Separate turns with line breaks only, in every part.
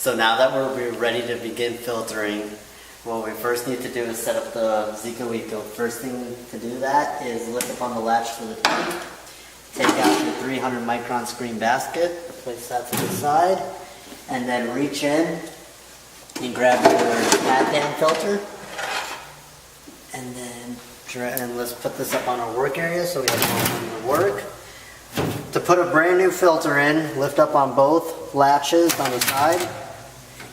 So now that we're ready to begin filtering, what we first need to do is set up the Zico Eco. First thing to do that is lift up on the latch for the tank, take out your 300 micron screen basket, place that to the side, and then reach in and grab your pad pan filter, and then let's put this up on our work area so we have room to work. To put a brand new filter in, lift up on both latches on the side,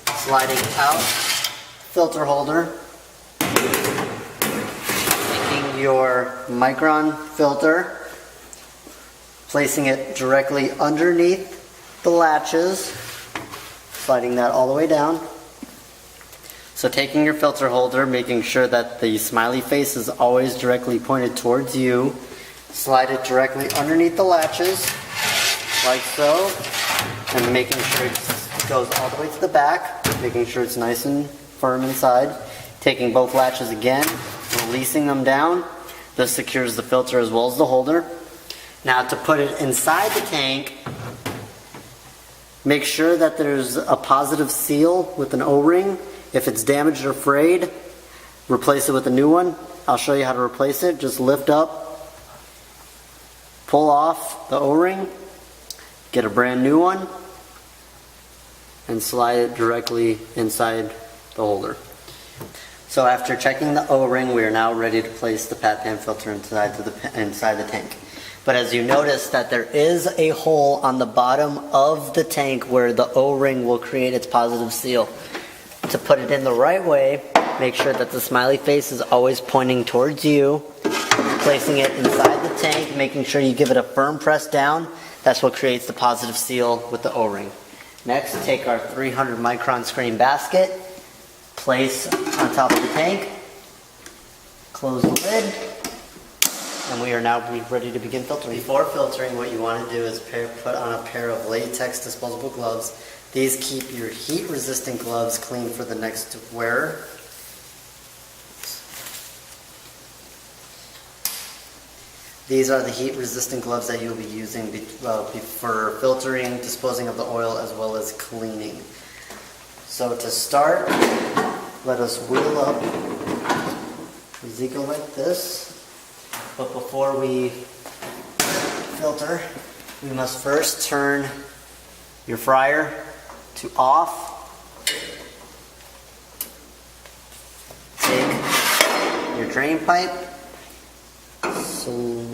sliding out filter holder, taking your micron filter, placing it directly underneath the latches, sliding that all the way down. So taking your filter holder, making sure that the smiley face is always directly pointed towards you, slide it directly underneath the latches, like so, and making sure it goes all the way to the back, making sure it's nice and firm inside. Taking both latches again, releasing them down. This secures the filter as well as the holder. Now to put it inside the tank, make sure that there's a positive seal with an O-ring. If it's damaged or frayed, replace it with a new one. I'll show you how to replace it. Just lift up, pull off the O-ring, get a brand new one, and slide it directly inside the holder. So after checking the O-ring, we are now ready to place the pad pan filter inside the tank. But as you notice that there is a hole on the bottom of the tank where the O-ring will create its positive seal. To put it in the right way, make sure that the smiley face is always pointing towards you, placing it inside the tank, making sure you give it a firm press down. That's what creates the positive seal with the O-ring. Next, take our 300 micron screen basket, place on top of the tank, close the lid, and we are now ready to begin filtering. Before filtering, what you want to do is put on a pair of latex disposable gloves. These keep your heat-resistant gloves clean for the next wearer. These are the heat-resistant gloves that you'll be using for filtering, disposing of the oil, as well as cleaning. So to start, let us wheel up the Zico like this. But before we filter, we must first turn your fryer to off. Take your drain pipe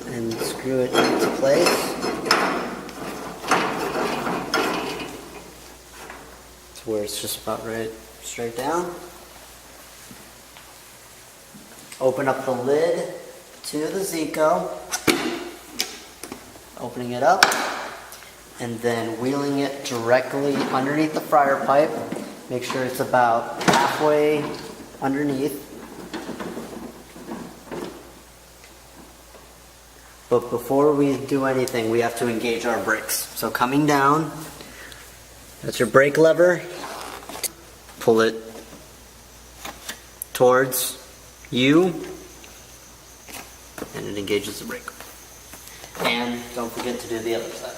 and screw it into place. To where it's just about right straight down. Open up the lid to the Zico, opening it up, and then wheeling it directly underneath the fryer pipe. Make sure it's about halfway underneath. But before we do anything, we have to engage our brakes. So coming down, that's your brake lever. Pull it towards you, and it engages the brake. And don't forget to do the other side.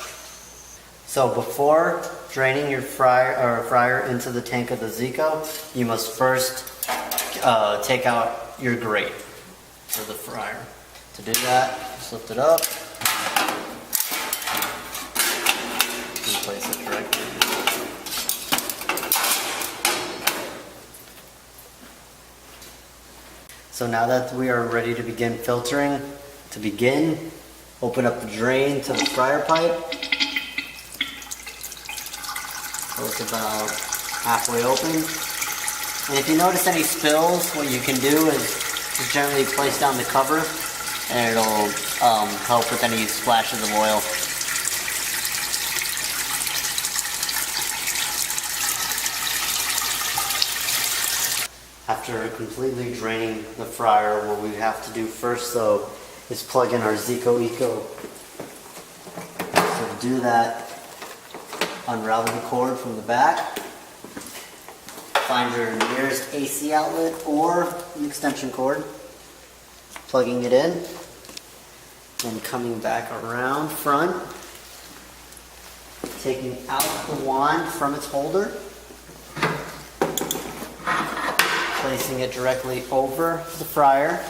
So before draining your fryer into the tank of the Zico, you must first take out your grate for the fryer. To do that, just lift it up and place it directly. So now that we are ready to begin filtering, open up the drain to the fryer pipe. So it's about halfway open. And if you notice any spills, what you can do is just gently place down the cover, and it'll help with any splashes of oil. After completely draining the fryer, what we have to do first though is plug in our Zico Eco. So to do that, unravel the cord from the back, find your nearest AC outlet or an extension cord, plugging it in, then coming back around front, taking out the wand from its holder, placing it directly over the fryer.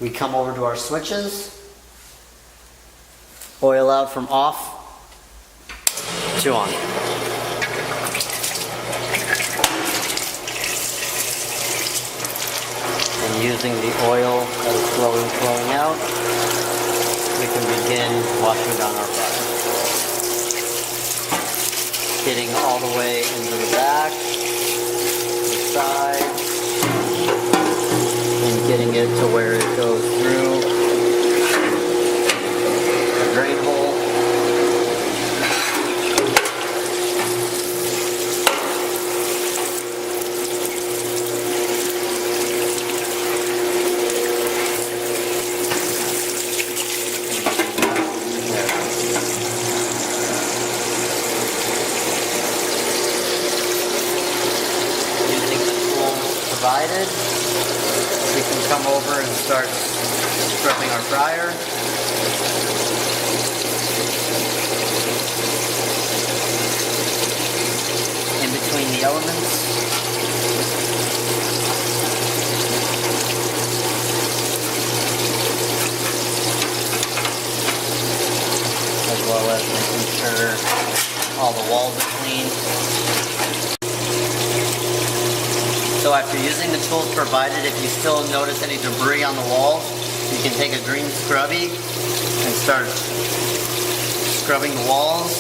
We come over to our switches. Oil out from off to on. And using the oil that is flowing out, we can begin washing down our fryer. Getting all the way into the back, the side, and getting it to where it goes through the drain hole. Provided, we can come over and start scrubbing our fryer. In between the elements. As well as making sure all the walls are clean. So after using the tools provided, if you still notice any debris on the walls, you can take a green scrubby and start scrubbing the walls.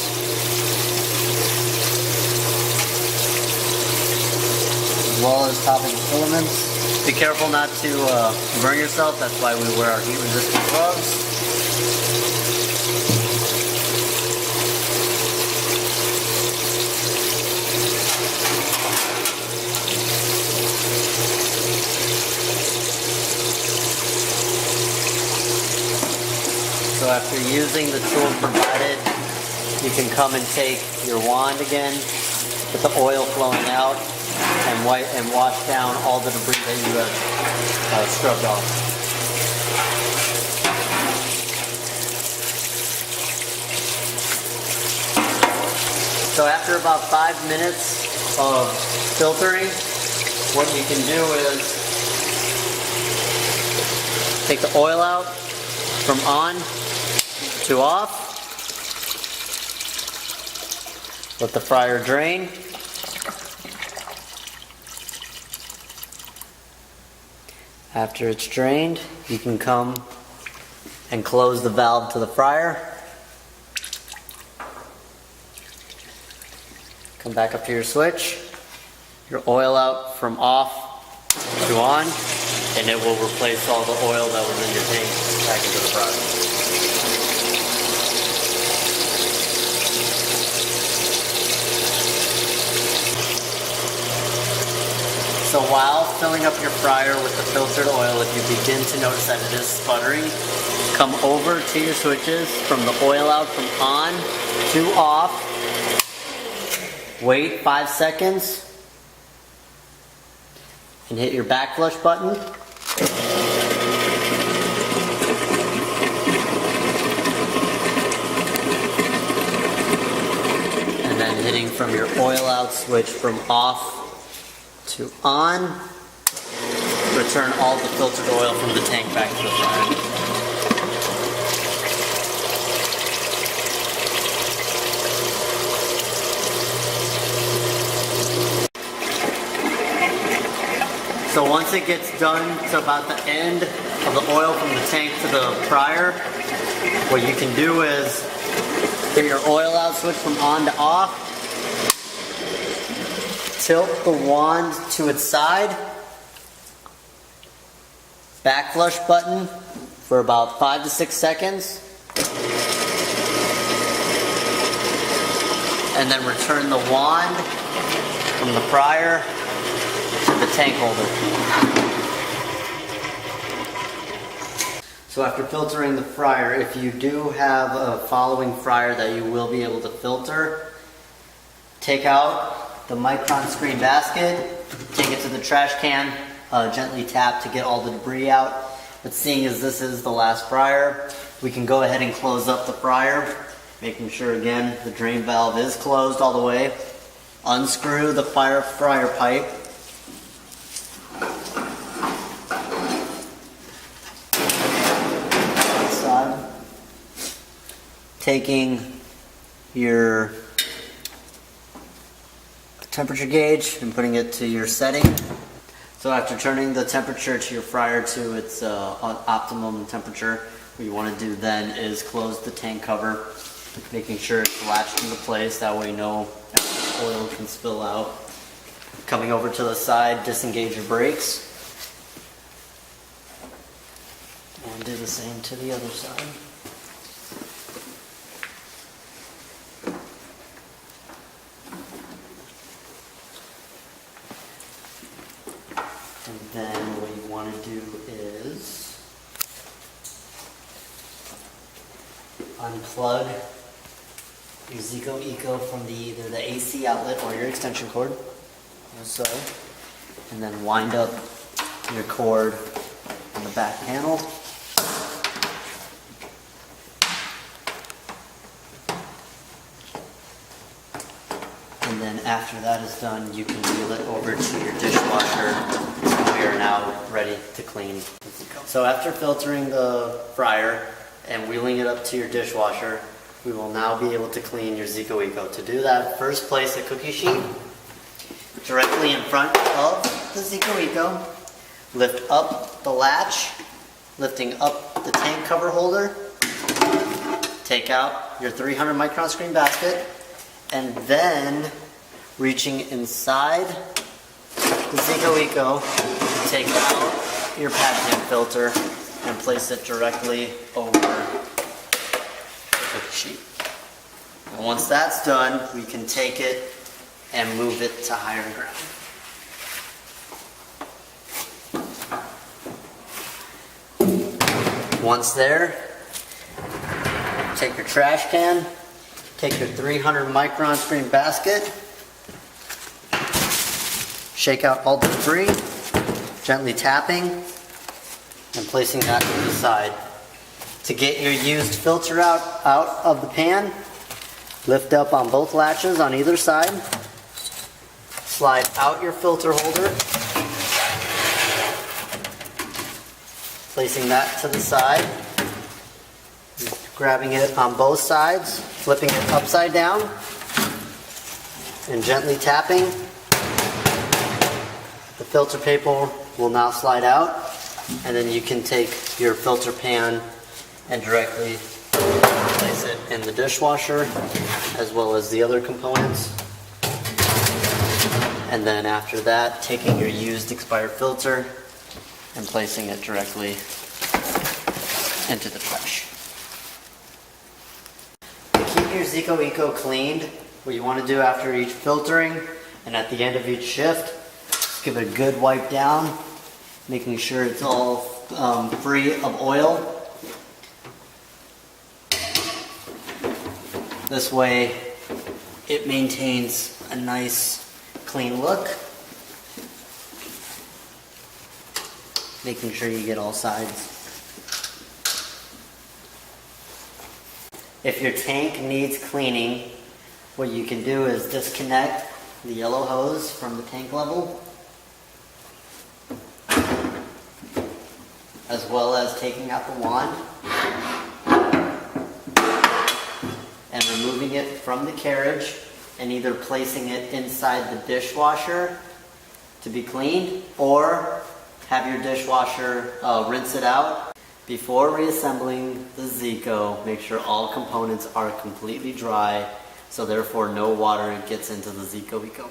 As well as topping the filaments. Be careful not to burn yourself, that's why we wear our heat resistant gloves. So after using the tools provided, you can come and take your wand again with the oil flowing out and wash down all the debris that you have scrubbed off. So after about 5 minutes of filtering, what you can do is take the oil out from on to off. Let the fryer drain. After it's drained, you can come and close the valve to the fryer. Come back up to your switch. Your oil out from off to on, and it will replace all the oil that was in your tank back into the fryer. So while filling up your fryer with the filtered oil, if you begin to notice that it is sputtering, come over to your switches from the oil out from on to off. Wait 5 seconds and hit your back flush button. And then hitting from your oil out switch from off to on, return all the filtered oil from the tank back to the fryer. So once it gets done to about the end of the oil from the tank to the fryer, what you can do is get your oil out switch from on to off, tilt the wand to its side, back flush button for about 5 to 6 seconds, and then return the wand from the fryer to the tank holder. So after filtering the fryer, if you do have a following fryer that you will be able to filter, take out the Micron screen basket, take it to the trash can, gently tap to get all the debris out. But seeing as this is the last fryer, we can go ahead and close up the fryer, making sure again the drain valve is closed all the way. Unscrew the fryer pipe taking your temperature gauge and putting it to your setting. So after turning the temperature to your fryer to its optimum temperature, what you want to do then is close the tank cover, making sure it's latched into place, that way no extra oil can spill out. Coming over to the side, disengage your brakes. And do the same to the other side. And then what you want to do is unplug your Zeeco Eco from either the AC outlet or your extension cord, as so, and then wind up your cord on the back panel. And then after that is done, you can wheel it over to your dishwasher, and we are now ready to clean. So after filtering the fryer and wheeling it up to your dishwasher, we will now be able to clean your Zeeco Eco. To do that, first place a cookie sheet directly in front of the Zeeco Eco. Lift up the latch, lifting up the tank cover holder. Take out your 300 micron screen basket, and then reaching inside the Zeeco Eco, take out your pad pan filter and place it directly over the cookie sheet. And once that's done, we can take it and move it to higher ground. Once there, take your trash can, take your 300 micron screen basket, shake out all debris, gently tapping and placing that to the side. To get your used filter out of the pan, lift up on both latches on either side, slide out your filter holder, placing that to the side, grabbing it on both sides, flipping it upside down, and gently tapping. The filter paper will now slide out, and then you can take your filter pan and directly place it in the dishwasher, as well as the other components. And then after that, taking your used expired filter and placing it directly into the trash. To keep your Zeeco Eco cleaned, what you want to do after each filtering and at the end of each shift, just give it a good wipe down, making sure it's all free of oil. This way it maintains a nice clean look, making sure you get all sides. If your tank needs cleaning, what you can do is disconnect the yellow hose from the tank level, as well as taking out the wand and removing it from the carriage and either placing it inside the dishwasher to be cleaned, or have your dishwasher rinse it out. Before reassembling the Zeeco, make sure all components are completely dry, so therefore no water gets into the Zeeco Eco.